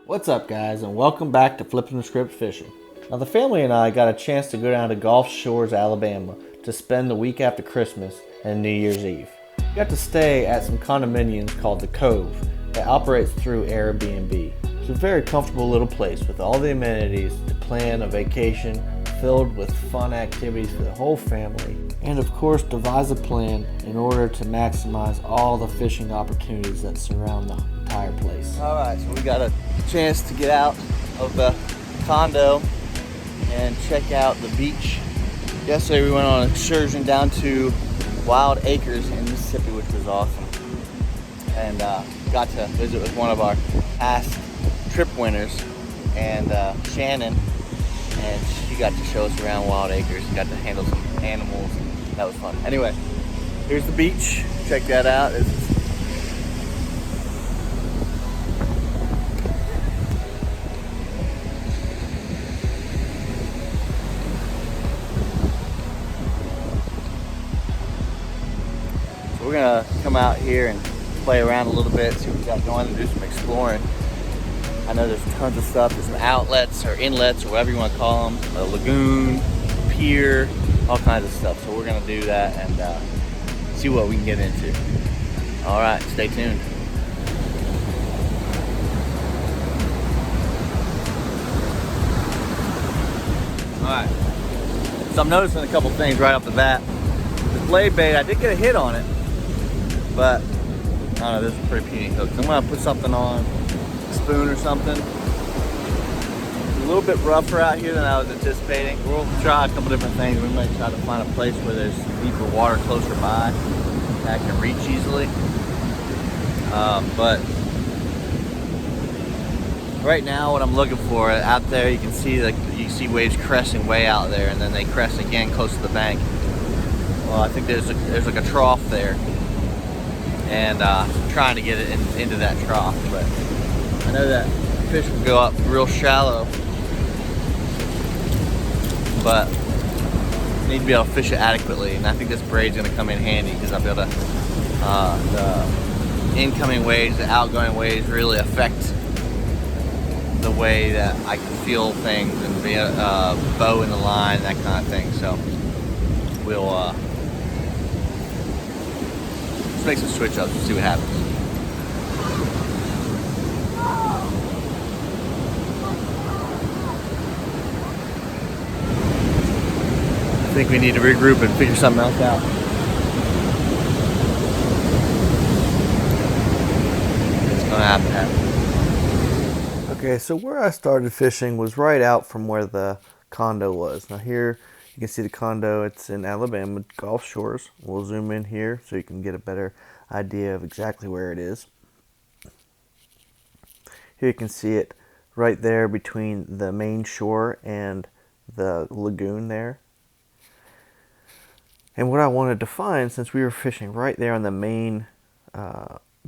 What's up, guys, and welcome back to Flippin the Script Fishing. Now, the family and I got a chance to go down to Gulf Shores, Alabama to spend the week after Christmas and New Year's Eve. We got to stay at some condominiums called the Cove that operates through Airbnb. It's a very comfortable little place with all the amenities to plan a vacation filled with fun activities for the whole family, and of course devise a plan in order to maximize all the fishing opportunities that surround the entire place. Alright, so we got a chance to get out of the condo and check out the beach. Yesterday we went on an excursion down to Wild Acres in Mississippi, which was awesome, and got to visit with one of our past trip winners, and Shannon, and she got to show us around Wild Acres, got to handle some animals. That was fun. Anyway, here's the beach. Check that out. We're gonna come out here and play around a little bit, see what we got going, and do some exploring. I know there's tons of stuff. There's some outlets or inlets or whatever you want to call them, a lagoon, pier, all kinds of stuff. So we're gonna do that and see what we can get into. All right, stay tuned. All right, so I'm noticing a couple things right off the bat. The blade bait, I did get a hit on it, but I don't know, this is a pretty puny hook. So I'm gonna put something on, a spoon or something. It's a little bit rougher out here than I was anticipating. We'll try a couple different things. We might try to find a place where there's deeper water closer by that I can reach easily. But right now, what I'm looking for out there, you can see waves cresting way out there, and then they crest again close to the bank. Well, I think there's like a trough there, and trying to get it into that trough, but I know that fish will go up real shallow, but need to be able to fish it adequately, and I think this braid's going to come in handy because I'll be able to, the incoming waves, the outgoing waves really affect the way that I can feel things and be a bow in the line, that kind of thing. So we'll let's make some switch ups and see what happens. I think we need to regroup and figure something else out. It's gonna happen. Okay, so where I started fishing was right out from where the condo was. Now here you can see the condo. It's in Alabama, Gulf Shores. We'll zoom in here so you can get a better idea of exactly where it is. Here you can see it right there between the main shore and the lagoon there. And what I wanted to find, since we were fishing right there on the main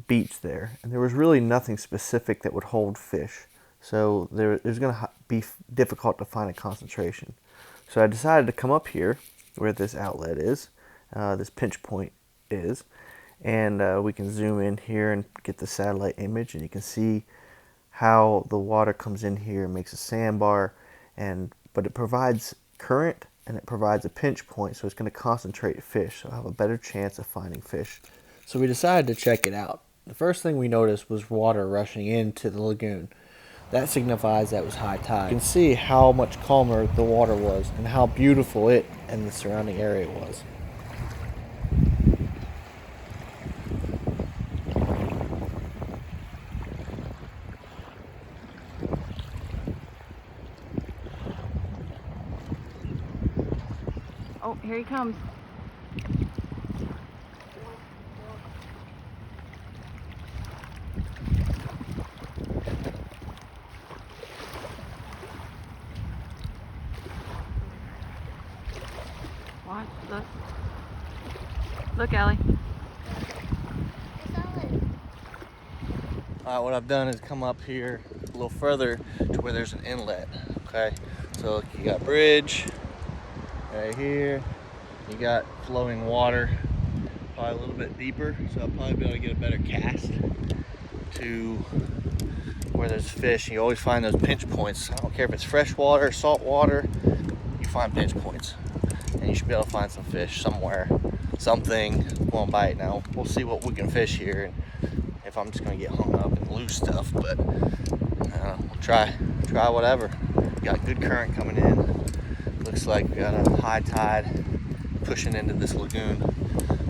beach there, and there was really nothing specific that would hold fish, so it was going to be difficult to find a concentration. So I decided to come up here where this outlet is, this pinch point is, and we can zoom in here and get the satellite image, and you can see how the water comes in here and makes a sandbar, but it provides current and it provides a pinch point, so it's going to concentrate fish, so I'll have a better chance of finding fish. So we decided to check it out. The first thing we noticed was water rushing into the lagoon. That signifies that it was high tide. You can see how much calmer the water was and how beautiful it and the surrounding area was. Oh, here he comes. Watch, look. Look, Allie. Alright, what I've done is come up here a little further to where there's an inlet. Okay, so look, you got bridge right here, you got flowing water probably a little bit deeper, so I'll probably be able to get a better cast to where there's fish, you always find those pinch points. I don't care if it's fresh water, salt water, you find pinch points. And you should be able to find some fish somewhere. Something won't bite. Now, we'll see what we can fish here, and if I'm just gonna get hung up and lose stuff, but we'll try whatever. Got good current coming in. Looks like we got a high tide pushing into this lagoon.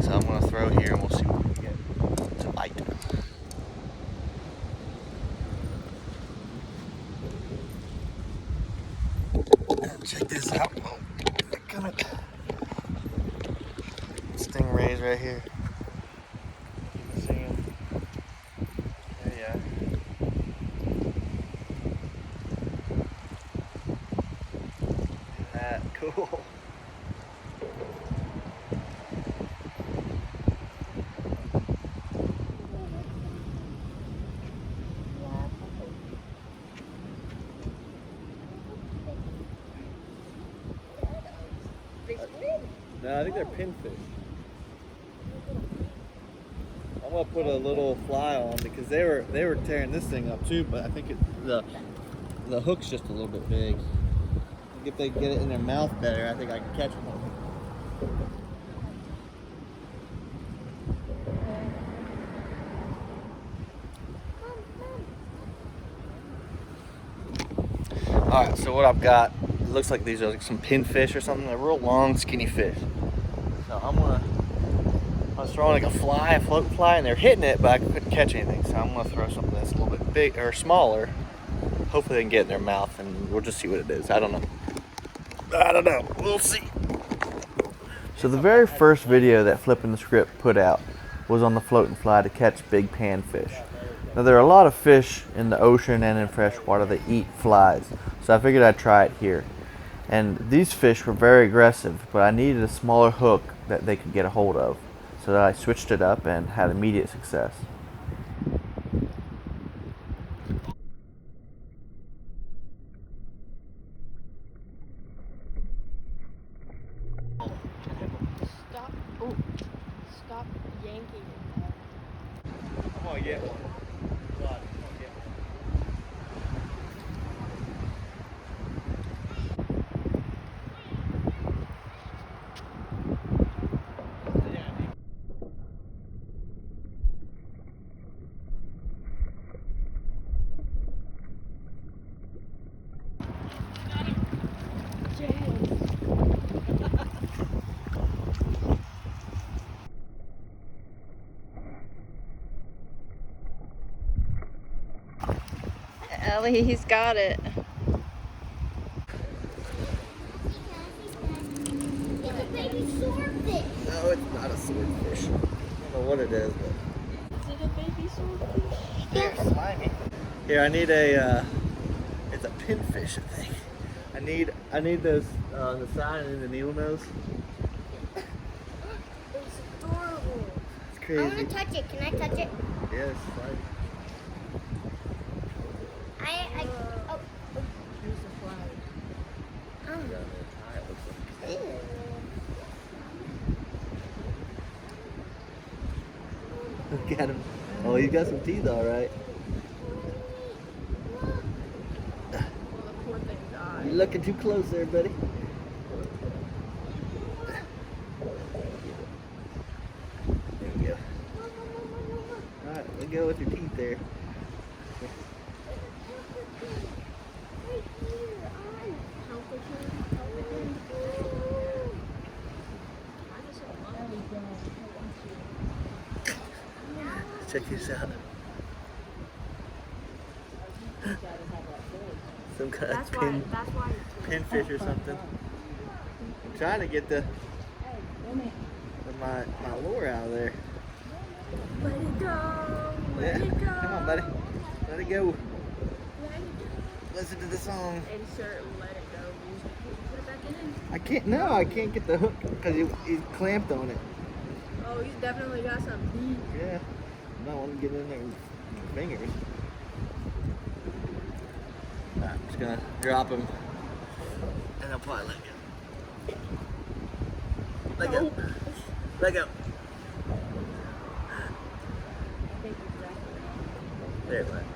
So I'm gonna throw here and we'll see what we can get to bite. Check this out. Oh, come on. Stingrays right here. You can see them. There you are. Look at that. Cool. No, I think they're pinfish. I'm gonna put a little fly on because they were tearing this thing up too, but I think the hook's just a little bit big. If they get it in their mouth better, I think I can catch them. All right, so what I've got, it looks like these are like some pinfish or something. They're real long, skinny fish. So I was throwing like a floating fly, and they're hitting it, but I couldn't catch anything. So I'm gonna throw something that's a little bit big or smaller. Hopefully they can get it in their mouth, and we'll just see what it is. I don't know. We'll see. So the very first video that Flippin the Script put out was on the floating fly to catch big panfish. Now there are a lot of fish in the ocean and in freshwater that eat flies, so I figured I'd try it here. And these fish were very aggressive, but I needed a smaller hook that they could get a hold of, so that I switched it up and had immediate success. Stop yanking. I'm gonna get one. Ellie, he's got it. It's a baby swordfish. No, it's not a swordfish. I don't know what it is, but. Is it a baby swordfish? Here, slimy. Here, I need a. It's a pinfish, I think. I need those on the side and the needle nose. It's adorable. It's I crazy. want to touch it. Can I touch it? Yes, slimy. Oh. Ew. Look at him. Oh, he's got some teeth, all right. Well, the poor thing died. You're looking too close there, buddy. There we go. All right, let go with your teeth there. Check this out. Some kind of pinfish or something. I'm trying to get my lure out of there. Let it go. Yeah. Let it go. Come on, buddy. Let it go. Let it go. Listen to the song. Insert let it go. Put it back in. I can't. No, I can't get the hook because he's clamped on it. Oh, he's definitely got some heat. Yeah. I don't want to get in there with my fingers. I'm just gonna drop him, and I'll probably let go. Let go. Let go. There it went.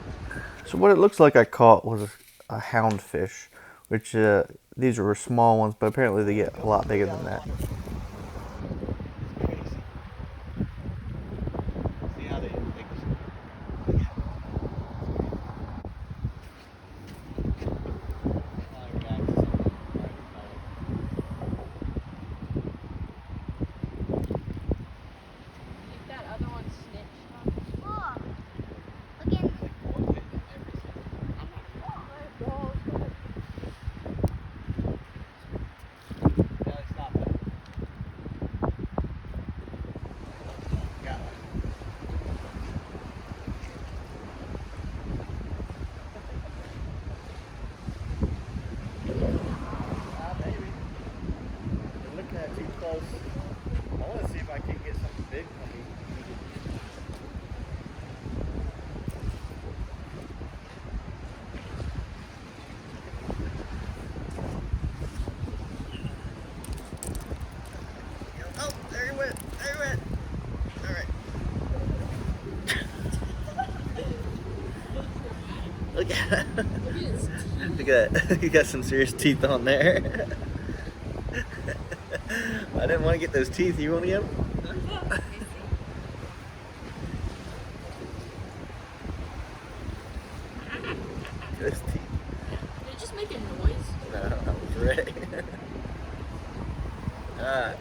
So what it looks like I caught was a houndfish, which these were small ones, but apparently they get a lot bigger than that. See how they That other one snitched. Oh, look in. looking at too close. I want to see if I can get something big for me. Oh, there he went. There he went. All right. Look at that. Look at that. You got some serious teeth on there. I didn't want to get those teeth. You want to get them? Those teeth. Did it just make a noise? No, I was ready. Alright.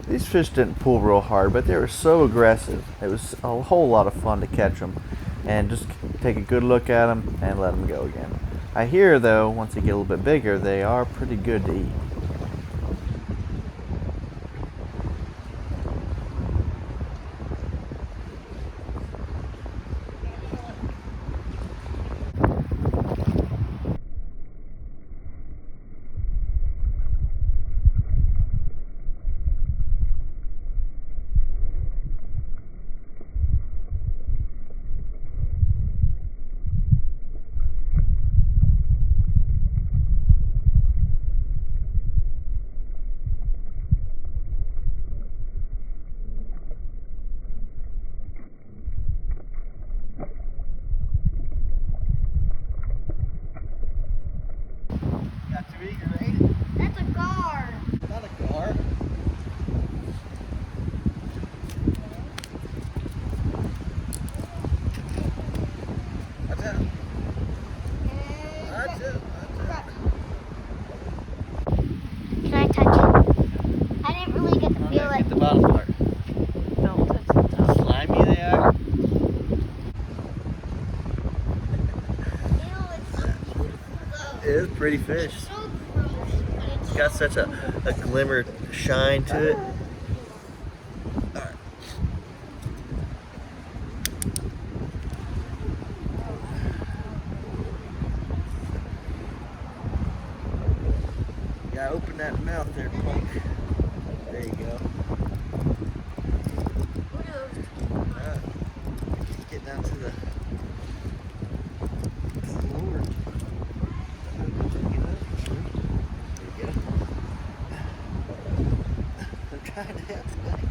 These fish didn't pull real hard, but they were so aggressive. It was a whole lot of fun to catch them and just take a good look at them and let them go again. I hear, though, once they get a little bit bigger, they are pretty good to eat. Got too eager, ain't it? That's a gar. Not a car. Watch out. Watch out. Can I touch it? I didn't really get to feel Get it. the bottom part. Don't touch the top. Slimy they are. Ew, it's so beautiful It is a pretty fish. though. So gross. But it's It's got such a glimmer shine to it. Yeah, open that mouth there, punk. There you go. Look at those. Alright. Get down to the floor. There you go. I'm trying to help you.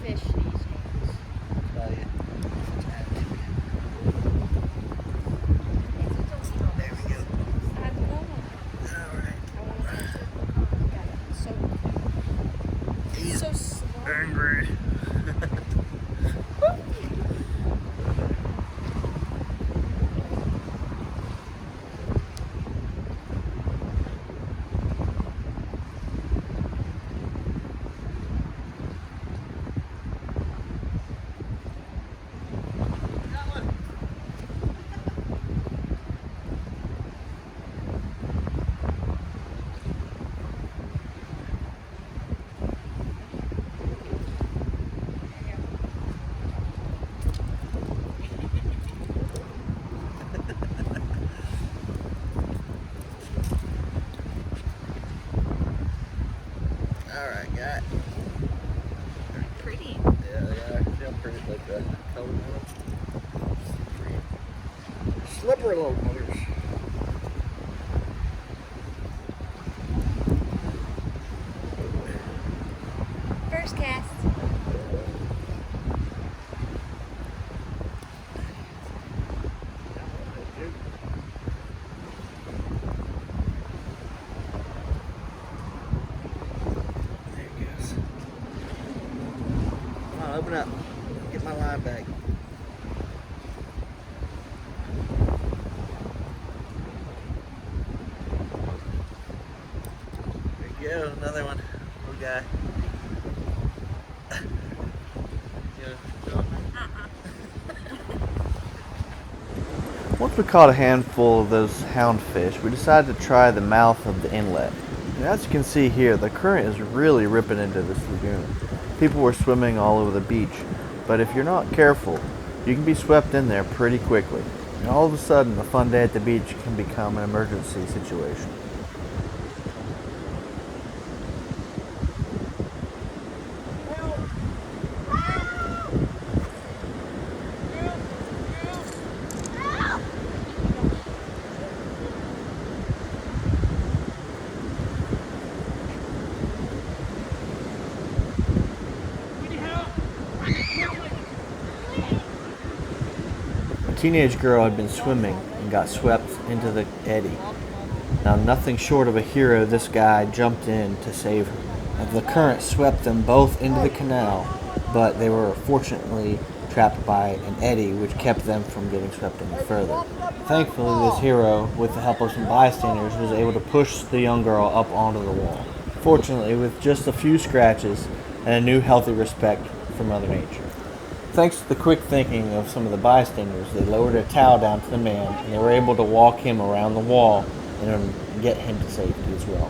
Fish these days. Oh, yeah. There we go. I don't know. Alright. I want to touch it. Yeah, so, He's so slow. angry. Alright, got it. Pretty. Yeah, they are. Feel pretty like the color one. Slippery little buggers. First cast. open up. Get my line back. There you go, another one. Little guy. Once we caught a handful of those houndfish, we decided to try the mouth of the inlet. And as you can see here, the current is really ripping into this lagoon. People were swimming all over the beach, but if you're not careful, you can be swept in there pretty quickly. And all of a sudden, a fun day at the beach can become an emergency situation. A teenage girl had been swimming and got swept into the eddy. Now, nothing short of a hero, this guy jumped in to save her. And the current swept them both into the canal, but they were fortunately trapped by an eddy which kept them from getting swept any further. Thankfully, this hero, with the help of some bystanders, was able to push the young girl up onto the wall. Fortunately, with just a few scratches and a new healthy respect for Mother Nature. Thanks to the quick thinking of some of the bystanders, they lowered a towel down to the man, and they were able to walk him around the wall and get him to safety as well.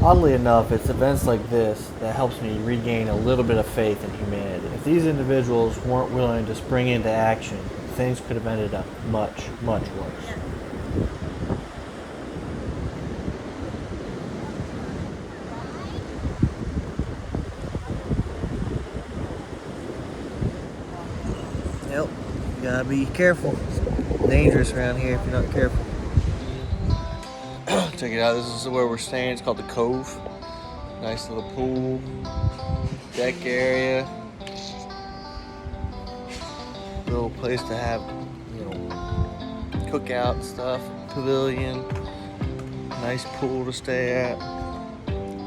Oddly enough, it's events like this that helps me regain a little bit of faith in humanity. If these individuals weren't willing to spring into action, things could have ended up much, much worse. Yep, you gotta be careful. It's dangerous around here if you're not careful. Check it out, this is where we're staying. It's called the Cove. Nice little pool, deck area. Little place to have, cookout stuff, pavilion. Nice pool to stay at.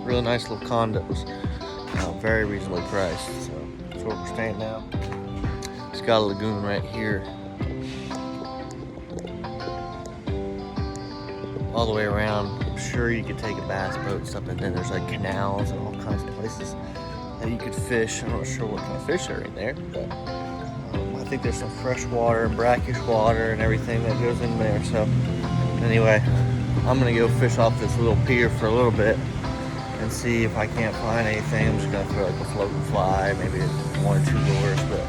Real nice little condos. Very reasonably priced. So that's where we're staying now. It's got a lagoon right here. All the way around. I'm sure you could take a bass boat and stuff, and then there's like canals and all kinds of places that you could fish. I'm not sure what kind of fish are in there, but I think there's some fresh water and brackish water and everything that goes in there. So anyway, I'm gonna go fish off this little pier for a little bit and see if I can't find anything. I'm just gonna throw like a floating fly, maybe 1 or 2 lures, but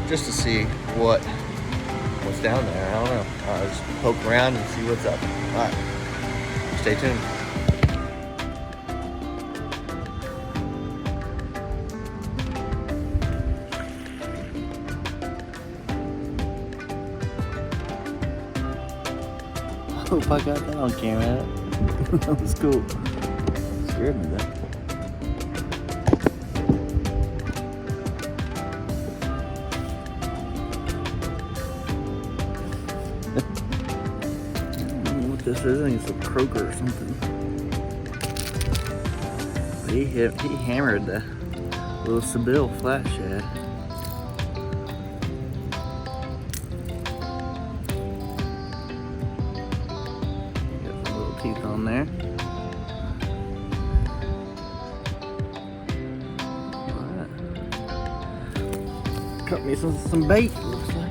just to see what's down there. I don't know. Just poke around and see what's up. All right, stay tuned. I hope I got that on camera. That was cool. Scared me though. This is, I think it's a croaker or something. But he hammered the little Seville flat shad. Got some little teeth on there. Alright. Cut me some bait, looks like.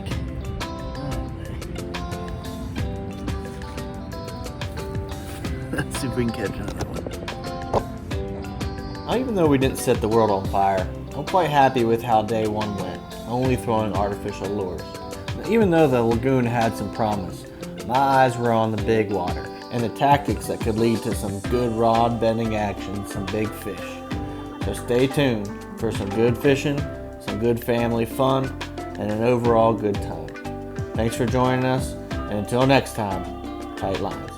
Let's see if we can catch another one. Even though we didn't set the world on fire, I'm quite happy with how day 1 went, only throwing artificial lures. Even though the lagoon had some promise, my eyes were on the big water and the tactics that could lead to some good rod bending action, some big fish. So stay tuned for some good fishing, some good family fun, and an overall good time. Thanks for joining us, and until next time, tight line.